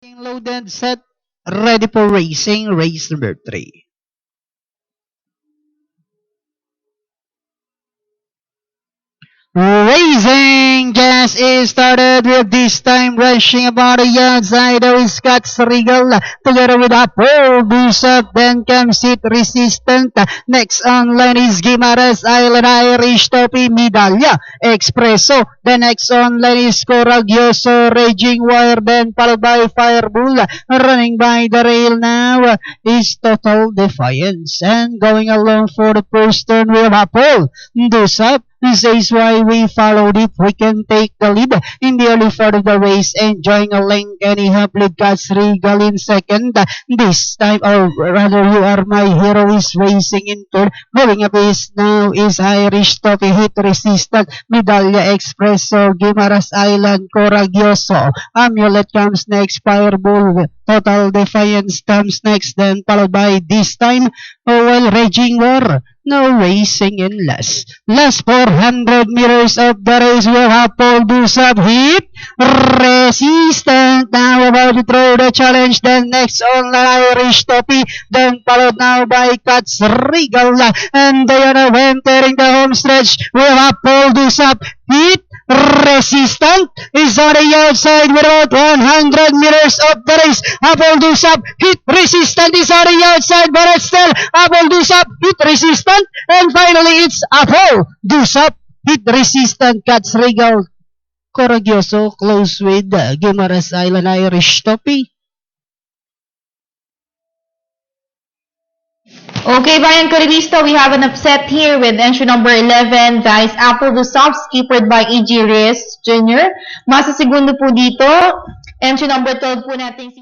Loaded, set, ready for racing, race number 3. Racing just is started with this time rushing about the outside of Scott Regal together with Apple Bishop. Then comes it Resistant. Next on line is Guimaras Island Irish Topi Medalla Expresso. The next on line is Coraggioso Raging Wire. Then followed by Firebull. Running by the rail now is Total Defiance. And going along for the first turn we have Apple Bishop. This is why we followed it. We can take the lead in the early part of the race, enjoying a length anyhow. Got Regal in second. This time, or rather, You Are My Hero is racing in third. Moving up is now is Irish Topi Hit Resistant, Medalla Expresso, Guimaras Island, Coraggioso. Amulet comes next, Firebull, Total Defiance comes next, then followed by this time, Raging War. No racing in last. Last 400 meters of the race will have Paul Bishop Hit Resistant. Now about to throw the challenge. Then next on Irish Topi. Then followed now by Cats Regal. And they are now entering the home stretch. We have Paul Bishop Hit Resistant is on the outside with about 100 meters of the race. Apple Bishop Hit Resistant is on the outside, but it's still Apple Bishop Hit Resistant. And finally, it's Apple Bishop Hit Resistant. Cats Regal, Coraggioso close with Guimaras Island Irish Topi. Okay, Brian Corivista, we have an upset here with entry number 11, guys. Apple Bishop, skippered by E.G. Reyes Jr. Masa segundo po dito. Entry number 12 po natin si